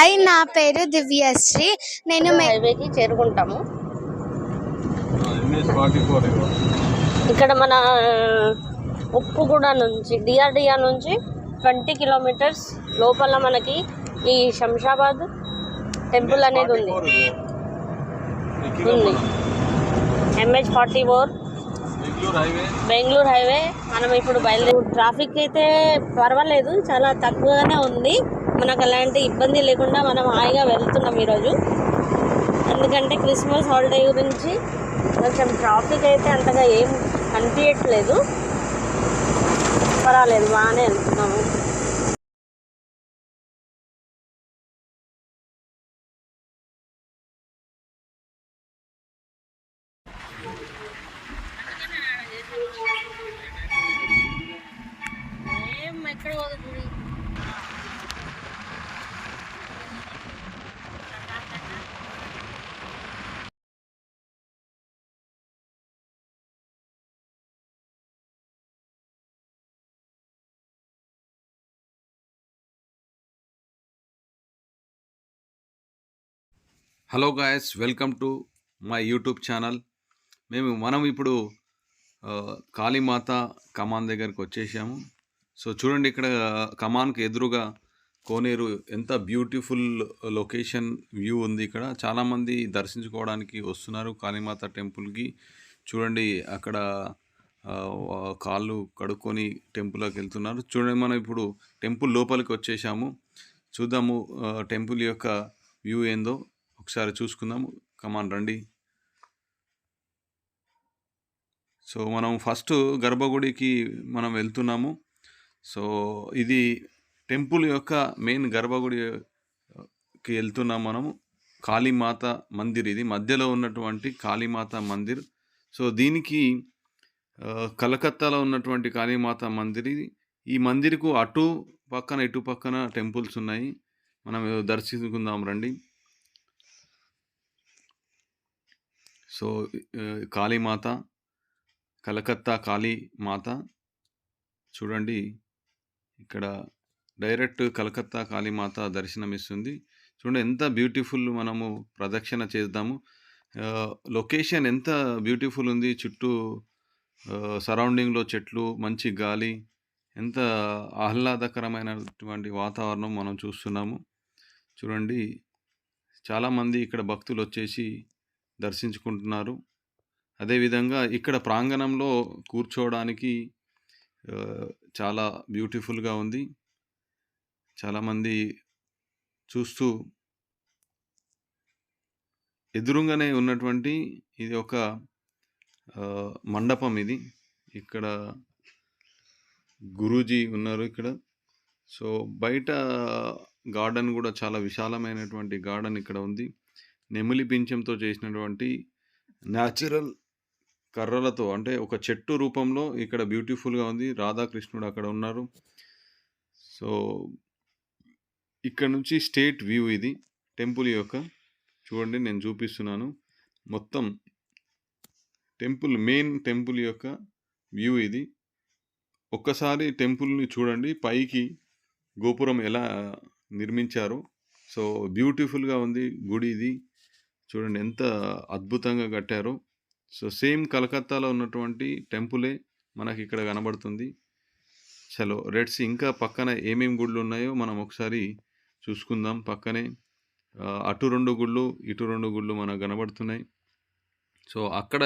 Hi, నా పేరు దివ్యశ్రీ. నేను హైవేకి చేరుకుంటాము. ఇక్కడ మన ఉప్పుగూడ నుంచి డిఆర్డిఆ నుంచి 20 కిలోమీటర్స్ లోపల మనకి ఈ శంషాబాద్ టెంపుల్ అనేది ఉంది. MH44 Bengaluru highway. మనం ఇప్పుడు ట్రాఫిక్ అయితే పర్వాలేదు, చాలా తక్కువగానే ఉంది. మనకు అలాంటి ఇబ్బంది లేకుండా మనం హాయిగా వెళ్తున్నాం ఈరోజు. ఎందుకంటే క్రిస్మస్ హాలిడే గురించి కొంచెం ట్రాఫిక్ అయితే అంతగా ఏం కనిపించట్లేదు. పర్వాలేదు, బాగానే వెళ్తున్నాము. ఎక్కడ పోతుంది? Hello guys, welcome to my YouTube channel. మనం ఇప్పుడు కాళీమాత కమాన్ దగ్గరికి వచ్చేసాము. సో చూడండి, ఇక్కడ కమాన్కి ఎదురుగా కోనేరు ఎంత బ్యూటిఫుల్ లొకేషన్ వ్యూ ఉంది. ఇక్కడ చాలామంది దర్శించుకోవడానికి వస్తున్నారు కాళీమాత టెంపుల్కి. చూడండి, అక్కడ కాళ్ళు కడుక్కొని టెంపుల్లోకి వెళ్తున్నారు. చూడండి, మనం ఇప్పుడు టెంపుల్ లోపలికి వచ్చేసాము. చూద్దాము టెంపుల్ యొక్క వ్యూ ఏందో ఒకసారి చూసుకుందాము. కమాన్ రండి. సో మనం ఫస్ట్ గర్భగుడికి మనం వెళ్తున్నాము. సో ఇది టెంపుల్ యొక్క మెయిన్ గర్భగుడికి వెళ్తున్నాం మనము. కాళీమాత మందిర్, ఇది మధ్యలో ఉన్నటువంటి కాళీమాత మందిర్. సో దీనికి కలకత్తాలో ఉన్నటువంటి కాళీమాత మందిర్. ఈ మందిర్కు అటు పక్కన ఇటు పక్కన టెంపుల్స్ ఉన్నాయి. మనం దర్శించుకుందాం రండి. సో కాళీమాత, కలకత్తా కాళీమాత చూడండి, ఇక్కడ డైరెక్ట్ కలకత్తా కాళీమాత దర్శనమిస్తుంది. చూడండి ఎంత బ్యూటిఫుల్. మనము ప్రదక్షిణ చేద్దాము. లొకేషన్ ఎంత బ్యూటిఫుల్ ఉంది. చుట్టూ సరౌండింగ్లో చెట్లు, మంచి గాలి, ఎంత ఆహ్లాదకరమైనటువంటి వాతావరణం మనం చూస్తున్నాము. చూడండి, చాలామంది ఇక్కడ భక్తులు వచ్చేసి దర్శించుకుంటున్నారు. అదేవిధంగా ఇక్కడ ప్రాంగణంలో కూర్చోవడానికి చాలా బ్యూటిఫుల్గా ఉంది. చాలామంది చూస్తూ, ఎదురుగానే ఉన్నటువంటి ఇది ఒక మండపం. ఇది ఇక్కడ గురూజీ ఉన్నారు ఇక్కడ. సో బయట గార్డెన్ కూడా చాలా విశాలమైనటువంటి గార్డెన్ ఇక్కడ ఉంది. నెమిలి పింఛంతో చేసినటువంటి న్యాచురల్ కర్రలతో, అంటే ఒక చెట్టు రూపంలో ఇక్కడ బ్యూటిఫుల్గా ఉంది. రాధాకృష్ణుడు అక్కడ ఉన్నారు. సో ఇక్కడ నుంచి స్టేట్ వ్యూ ఇది టెంపుల్ యొక్క. చూడండి, నేను చూపిస్తున్నాను మొత్తం టెంపుల్, మెయిన్ టెంపుల్ యొక్క వ్యూ ఇది. ఒక్కసారి టెంపుల్ని చూడండి, పైకి గోపురం ఎలా నిర్మించారో. సో బ్యూటిఫుల్గా ఉంది గుడి ఇది. చూడండి ఎంత అద్భుతంగా కట్టారో. సో సేమ్ కలకత్తాలో ఉన్నటువంటి టెంపులే మనకి ఇక్కడ కనబడుతుంది. చలో రెడ్స్, ఇంకా పక్కన ఏమేమి గుళ్ళు ఉన్నాయో మనం ఒకసారి చూసుకుందాం. పక్కనే అటు 2 గుళ్ళు, ఇటు 2 గుళ్ళు మనకు కనబడుతున్నాయి. సో అక్కడ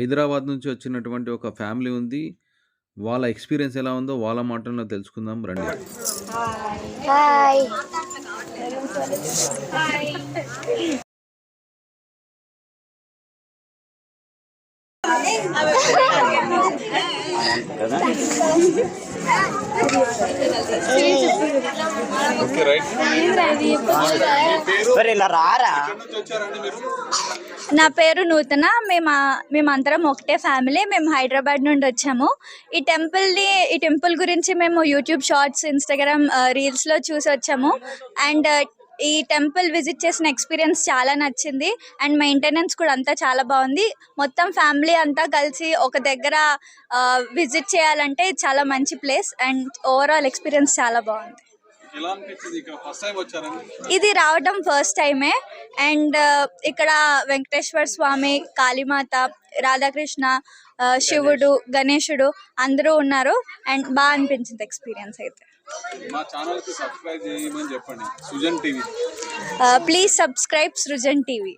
హైదరాబాద్ నుంచి వచ్చినటువంటి ఒక ఫ్యామిలీ ఉంది. వాళ్ళ ఎక్స్పీరియన్స్ ఎలా ఉందో వాళ్ళ మాటల్లో తెలుసుకుందాం రండి. హాయ్. నా పేరు నూతన. మేమందరం ఒకటే ఫ్యామిలీ. మేము హైదరాబాద్ నుండి వచ్చాము. ఈ టెంపుల్ గురించి మేము యూట్యూబ్ షార్ట్స్, ఇన్స్టాగ్రామ్ రీల్స్లో చూసి వచ్చాము. అండ్ ఈ టెంపుల్ విజిట్ చేసిన ఎక్స్పీరియన్స్ చాలా నచ్చింది. అండ్ మెయింటెనెన్స్ కూడా అంతా చాలా బాగుంది. మొత్తం ఫ్యామిలీ అంతా కలిసి ఒక దగ్గర విజిట్ చేయాలంటే చాలా మంచి ప్లేస్. అండ్ ఓవరాల్ ఎక్స్పీరియన్స్ చాలా బాగుంది. ఇది రావడం ఫస్ట్ టైమే. అండ్ ఇక్కడ వెంకటేశ్వర స్వామి, కాళీమాత, రాధాకృష్ణ, శివుడు, గణేశుడు అందరూ ఉన్నారు. అండ్ బాగా అనిపించింది ఎక్స్పీరియన్స్ అయితే. Please subscribe Srujan TV.